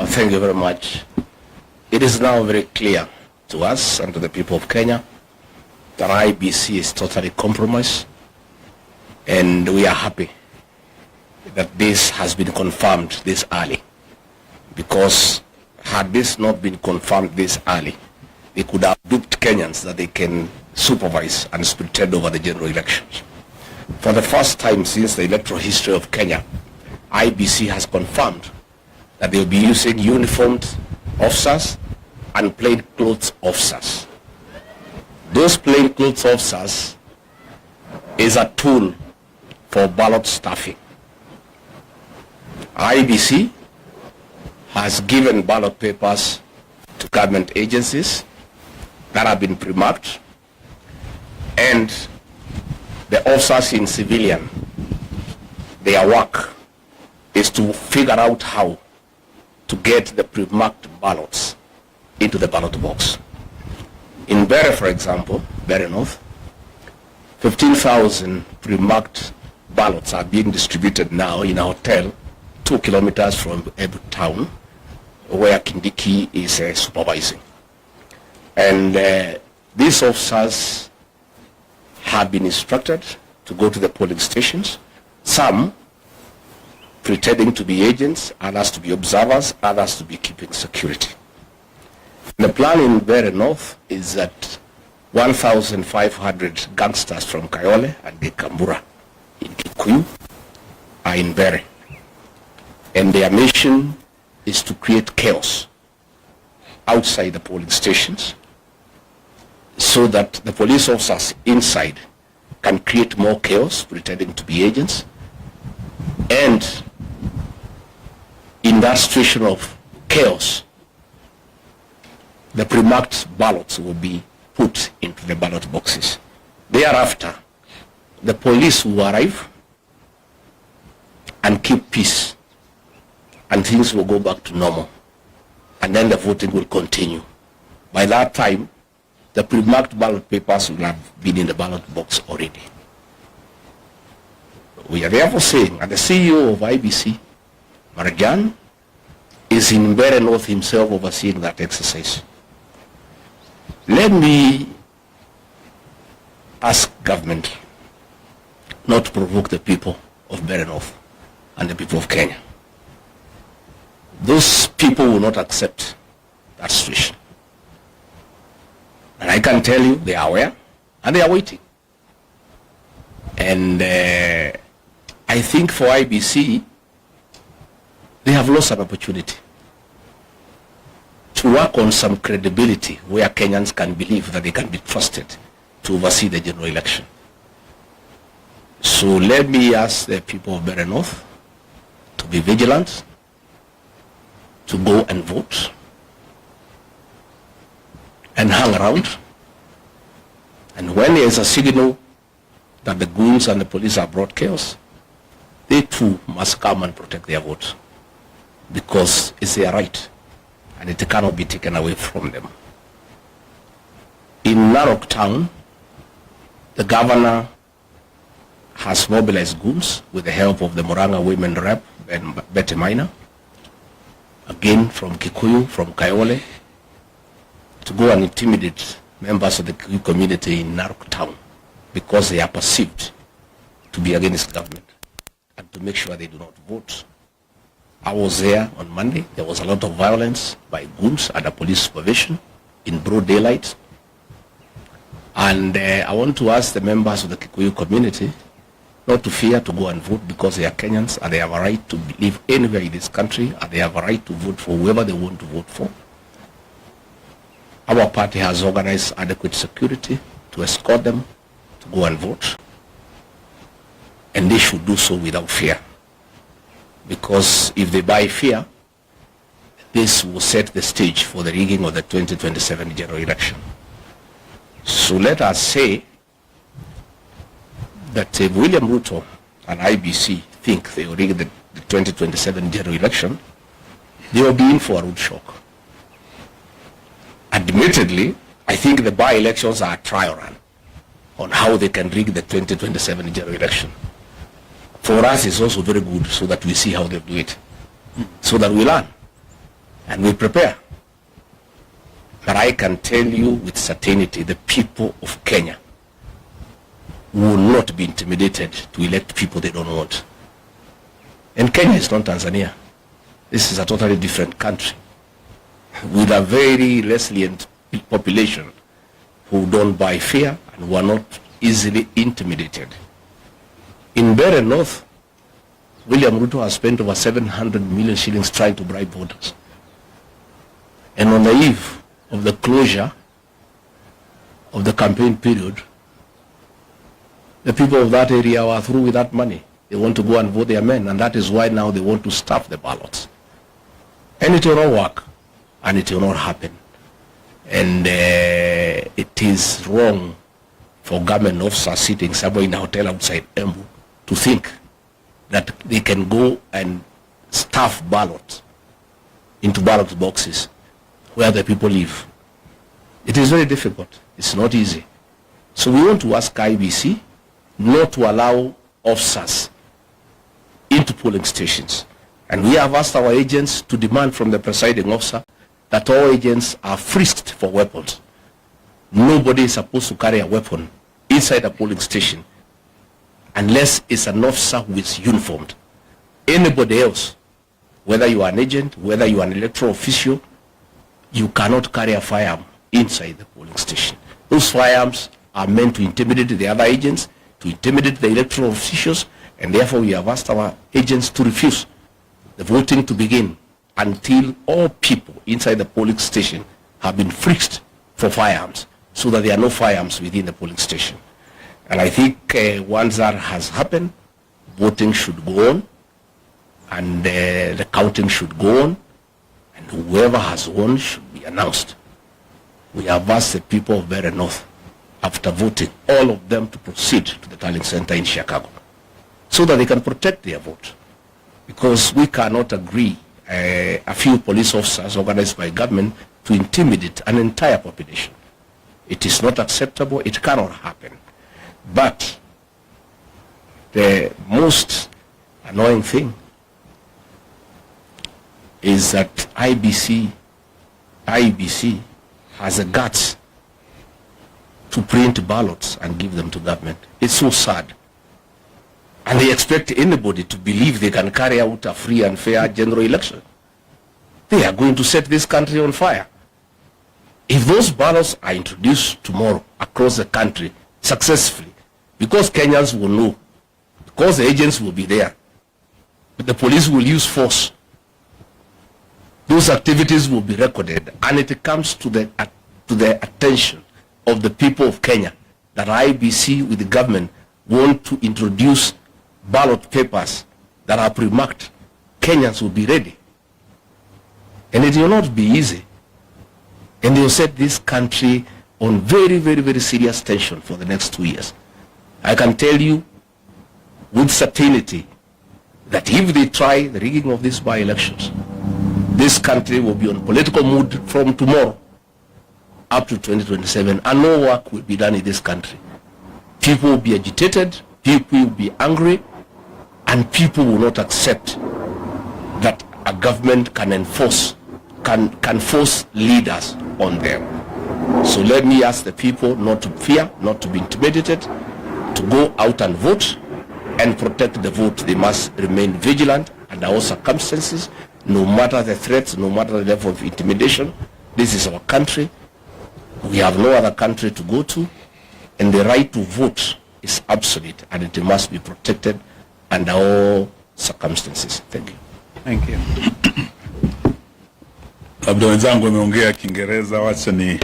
Thank you very much. It is now very clear to us and to the people of Kenya that IEBC is totally compromised, and we are happy that this has been confirmed this early, because had this not been confirmed this early, they could have duped Kenyans that they can supervise and pretend over the general elections. For the first time since the electoral history of Kenya, IEBC has confirmed that they will be using uniformed officers and plainclothes officers. Those plainclothes officers is a tool for ballot stuffing. IEBC has given ballot papers to government agencies that have been pre-marked, and the officers in civilian, their work is to figure out how to get the pre-marked ballots into the ballot box. In Bere, for example, Bere North, 15,000 pre-marked ballots are being distributed now in a hotel 2 kilometers from every town where Kindiki is supervising. And these officers have been instructed to go to the polling stations, some pretending to be agents, others to be observers, others to be keeping security. The plan in Bere North is that 1,500 gangsters from Kayole and Kambura in Kikuyu are in Bere. And their mission is to create chaos outside the polling stations so that the police officers inside can create more chaos, pretending to be agents. And in that situation of chaos, the pre-marked ballots will be put into the ballot boxes. Thereafter, the police will arrive and keep peace, and things will go back to normal, and then the voting will continue. By that time, the pre-marked ballot papers will have been in the ballot box already. We are therefore saying, and the CEO of IEBC, Marajan, is in Bere North himself overseeing that exercise. Let me ask government not to provoke the people of Bere North and the people of Kenya. Those people will not accept that situation. And I can tell you they are aware and they are waiting. And I think for IEBC, they have lost an opportunity to work on some credibility where Kenyans can believe that they can be trusted to oversee the general election. So let me ask the people of Bere North to be vigilant, to go and vote, and hang around. And when there is a signal that the goons and the police have brought chaos, they too must come and protect their vote, because it's their right and it cannot be taken away from them. In Narok town, the governor has mobilized goons with the help of the Murang'a women rep and Betty Minor, again from Kikuyu, from Kayole, to go and intimidate members of the Kikuyu community in Narok town, because they are perceived to be against government, and to make sure they do not vote. I was there on Monday. There was a lot of violence by goons under police supervision in broad daylight. And I want to ask the members of the Kikuyu community not to fear to go and vote, because they are Kenyans and they have a right to live anywhere in this country, and they have a right to vote for whoever they want to vote for. Our party has organized adequate security to escort them to go and vote, and they should do so without fear, because if they buy fear, this will set the stage for the rigging of the 2027 general election. So let us say that if William Ruto and IEBC think they will rig the 2027 general election, they will be in for a rude shock. Admittedly, I think the by-elections are a trial run on how they can rig the 2027 general election. For us, it's also very good so that we see how they do it, so that we learn. and we prepare. But I can tell you with certainty, the people of Kenya will not be intimidated to elect people they don't want. And Kenya is not Tanzania. This is a totally different country with a very resilient population who don't buy fear and who are not easily intimidated. In Mbeere North, William Ruto has spent over 700 million shillings trying to bribe voters. And on the eve of the closure of the campaign period, the people of that area were through with that money. They want to go and vote their men, and that is why now they want to stuff the ballots. And it will not work, and it will not happen. And it is wrong for government officers sitting somewhere in a hotel outside Embu to think that they can go and stuff ballots into ballot boxes where the people live. It is very difficult. It's not easy. So we want to ask IEBC not to allow officers into polling stations. And we have asked our agents to demand from the presiding officer that all agents are frisked for weapons. Nobody is supposed to carry a weapon inside a polling station unless it's an officer who is uniformed. Anybody else, whether you are an agent, whether you are an electoral official, you cannot carry a firearm inside the polling station. Those firearms are meant to intimidate the other agents, to intimidate the electoral officials, and therefore we have asked our agents to refuse the voting to begin until all people inside the polling station have been frisked for firearms, so that there are no firearms within the polling station. And I think once that has happened, voting should go on, and the counting should go on, and whoever has won should be announced. We have asked the people of Mbeere North, after voting, all of them to proceed to the tallying center in Chicago, so that they can protect their vote. Because we cannot agree a few police officers organized by government to intimidate an entire population. It is not acceptable. It cannot happen. But the most annoying thing is that IEBC has the guts to print ballots and give them to government. It's so sad. And they expect anybody to believe they can carry out a free and fair general election. They are going to set this country on fire. If those ballots are introduced tomorrow across the country successfully, because Kenyans will know, because the agents will be there, but the police will use force, those activities will be recorded, and it comes to the attention of the people of Kenya that IEBC with the government want to introduce ballot papers that are pre-marked. Kenyans will be ready. And it will not be easy. And they will set this country on very, very, very serious tension for the next 2 years. I can tell you with certainty that if they try the rigging of these by-elections, this country will be on political mood from tomorrow up to 2027, and no work will be done in this country. People will be agitated, people will be angry, and people will not accept that a government can enforce, can force leaders on them. So let me ask the people not to fear, not to be intimidated, to go out and vote and protect the vote. They must remain vigilant under all circumstances, no matter the threats, no matter the level of intimidation. This is our country. We have no other country to go to, and the right to vote is absolute, and it must be protected under all circumstances. Thank you. Thank you. Labda wenzangu wameongea Kiingereza, wacha ni